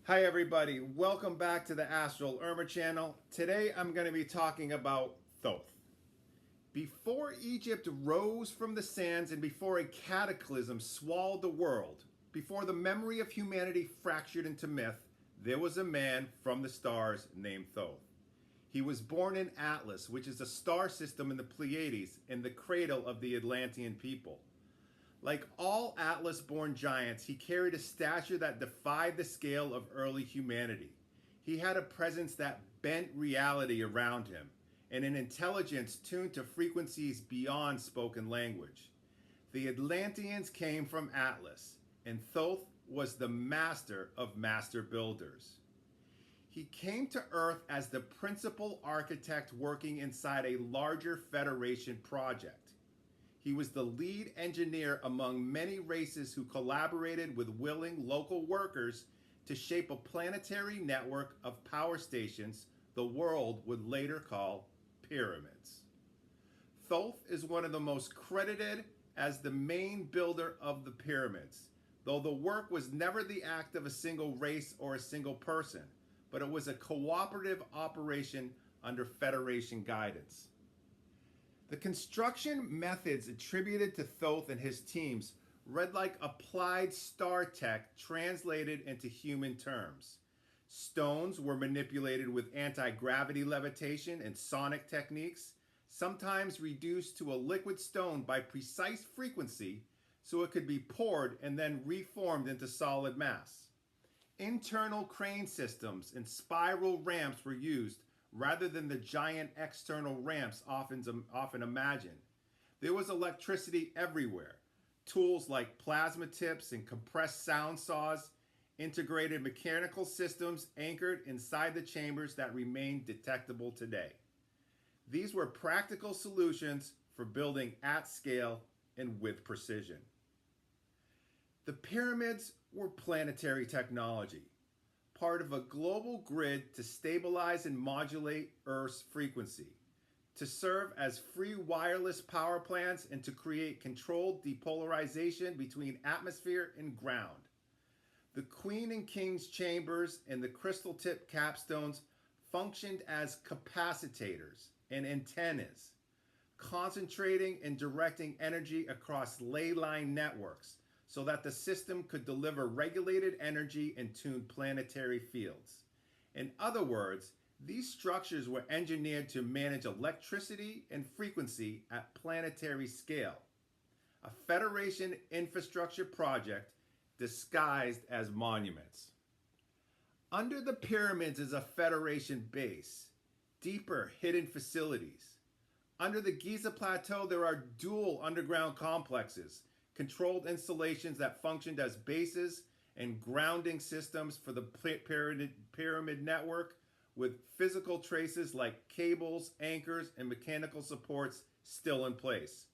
Hi everybody, welcome back to the Astral Irma channel. Today I'm going to be talking about Thoth. Before Egypt rose from the sands and before a cataclysm swallowed the world, before the memory of humanity fractured into myth, there was a man from the stars named Thoth. He was born in Atlas, which is a star system in the Pleiades and the cradle of the Atlantean people. Like all Atlas-born giants, he carried a stature that defied the scale of early humanity. He had a presence that bent reality around him, and an intelligence tuned to frequencies beyond spoken language. The Atlanteans came from Atlas, and Thoth was the master of master builders. He came to Earth as the principal architect working inside a larger Federation project. He was the lead engineer among many races who collaborated with willing local workers to shape a planetary network of power stations the world would later call pyramids. Thoth is one of the most credited as the main builder of the pyramids, though the work was never the act of a single race or a single person, but it was a cooperative operation under Federation guidance. The construction methods attributed to Thoth and his teams read like applied star tech translated into human terms. Stones were manipulated with anti-gravity levitation and sonic techniques, sometimes reduced to a liquid stone by precise frequency so it could be poured and then reformed into solid mass. Internal crane systems and spiral ramps were used rather than the giant external ramps often imagined. There was electricity everywhere. Tools like plasma tips and compressed sound saws, integrated mechanical systems anchored inside the chambers that remain detectable today. These were practical solutions for building at scale and with precision. The pyramids were planetary technology, part of a global grid to stabilize and modulate Earth's frequency, to serve as free wireless power plants, and to create controlled depolarization between atmosphere and ground. The Queen and King's chambers and the crystal tip capstones functioned as capacitors and antennas, concentrating and directing energy across ley line networks so that the system could deliver regulated energy and tuned planetary fields. In other words, these structures were engineered to manage electricity and frequency at planetary scale. A Federation infrastructure project disguised as monuments. Under the pyramids is a Federation base, deeper hidden facilities. Under the Giza Plateau, there are dual underground complexes, controlled installations that functioned as bases and grounding systems for the pyramid network, with physical traces like cables, anchors, and mechanical supports still in place.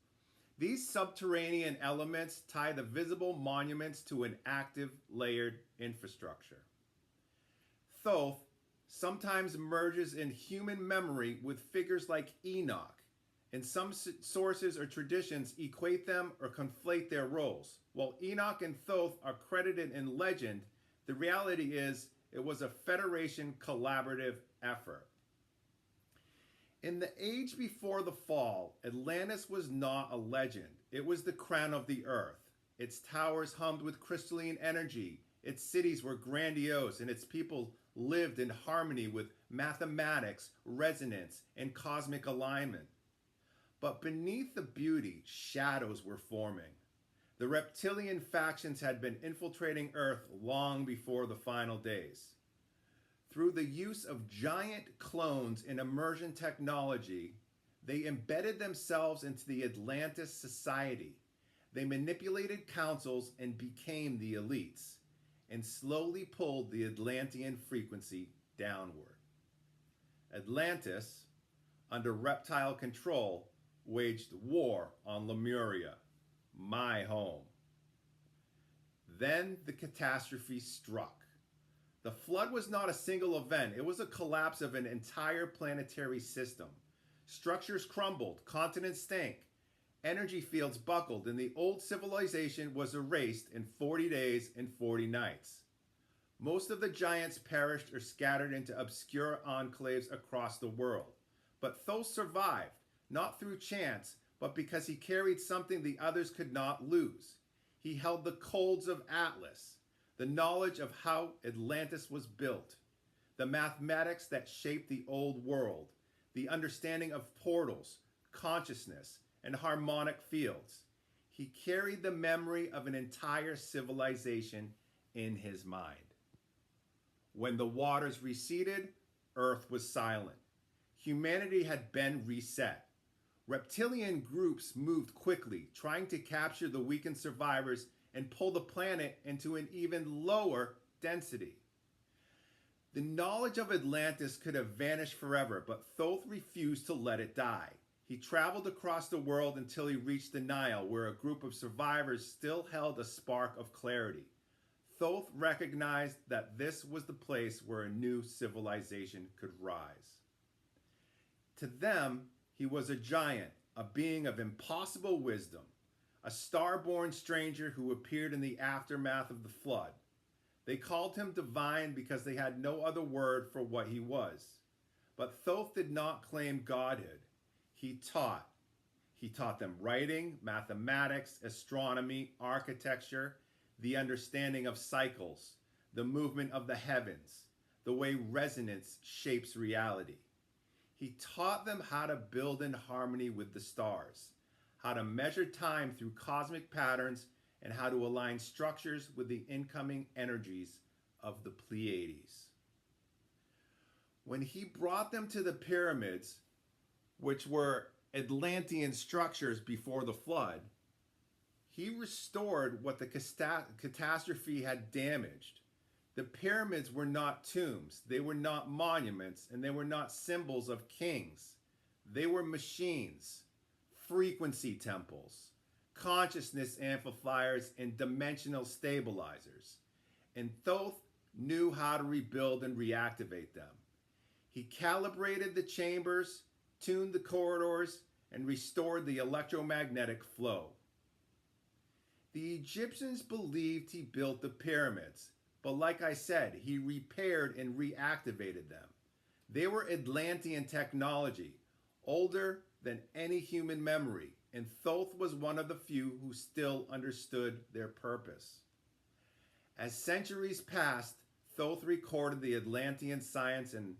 These subterranean elements tie the visible monuments to an active layered infrastructure. Thoth sometimes merges in human memory with figures like Enoch, and some sources or traditions equate them or conflate their roles. While Enoch and Thoth are credited in legend, the reality is it was a Federation collaborative effort. In the age before the fall, Atlantis was not a legend. It was the crown of the earth. Its towers hummed with crystalline energy. Its cities were grandiose, and its people lived in harmony with mathematics, resonance, and cosmic alignment. But beneath the beauty, shadows were forming. The reptilian factions had been infiltrating Earth long before the final days. Through the use of giant clones and immersion technology, they embedded themselves into the Atlantis society. They manipulated councils and became the elites, and slowly pulled the Atlantean frequency downward. Atlantis, under reptile control, waged war on Lemuria, my home. Then the catastrophe struck. The flood was not a single event, it was a collapse of an entire planetary system. Structures crumbled, continents sank, energy fields buckled, and the old civilization was erased in 40 days and 40 nights. Most of the giants perished or scattered into obscure enclaves across the world. But Thoth survived, not through chance, but because he carried something the others could not lose. He held the codes of Atlas, the knowledge of how Atlantis was built, the mathematics that shaped the old world, the understanding of portals, consciousness, and harmonic fields. He carried the memory of an entire civilization in his mind. When the waters receded, Earth was silent. Humanity had been reset. Reptilian groups moved quickly, trying to capture the weakened survivors and pull the planet into an even lower density. The knowledge of Atlantis could have vanished forever, but Thoth refused to let it die. He traveled across the world until he reached the Nile, where a group of survivors still held a spark of clarity. Thoth recognized that this was the place where a new civilization could rise. To them, he was a giant, a being of impossible wisdom, a star-born stranger who appeared in the aftermath of the flood. They called him divine because they had no other word for what he was. But Thoth did not claim godhood. He taught. He taught them writing, mathematics, astronomy, architecture, the understanding of cycles, the movement of the heavens, the way resonance shapes reality. He taught them how to build in harmony with the stars, how to measure time through cosmic patterns, and how to align structures with the incoming energies of the Pleiades. When he brought them to the pyramids, which were Atlantean structures before the flood, he restored what the catastrophe had damaged. The pyramids were not tombs, they were not monuments, and they were not symbols of kings. They were machines, frequency temples, consciousness amplifiers, and dimensional stabilizers. And Thoth knew how to rebuild and reactivate them. He calibrated the chambers, tuned the corridors, and restored the electromagnetic flow. The Egyptians believed he built the pyramids, but like I said, he repaired and reactivated them. They were Atlantean technology, older than any human memory, and Thoth was one of the few who still understood their purpose. As centuries passed, Thoth recorded the Atlantean science and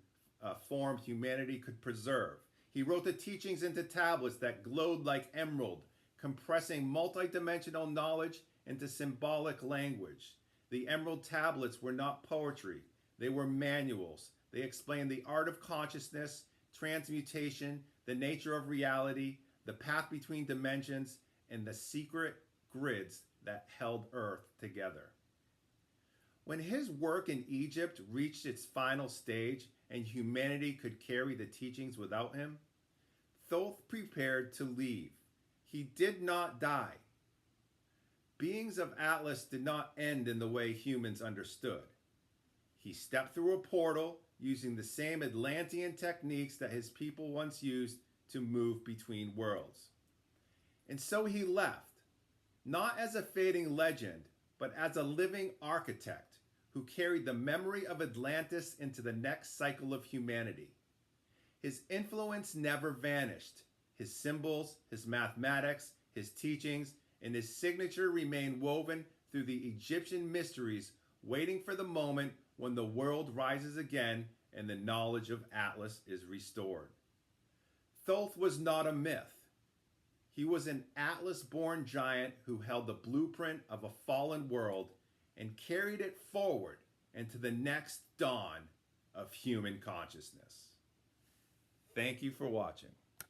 form humanity could preserve. He wrote the teachings into tablets that glowed like emerald, compressing multidimensional knowledge into symbolic language. The emerald tablets were not poetry, they were manuals. They explained the art of consciousness, transmutation, the nature of reality, the path between dimensions, and the secret grids that held Earth together. When his work in Egypt reached its final stage and humanity could carry the teachings without him, Thoth prepared to leave. He did not die. Beings of Atlas did not end in the way humans understood. He stepped through a portal using the same Atlantean techniques that his people once used to move between worlds. And so he left, not as a fading legend, but as a living architect who carried the memory of Atlantis into the next cycle of humanity. His influence never vanished. His symbols, his mathematics, his teachings, and his signature remain woven through the Egyptian mysteries, waiting for the moment when the world rises again and the knowledge of Atlas is restored. Thoth was not a myth. He was an Atlas-born giant who held the blueprint of a fallen world and carried it forward into the next dawn of human consciousness. Thank you for watching.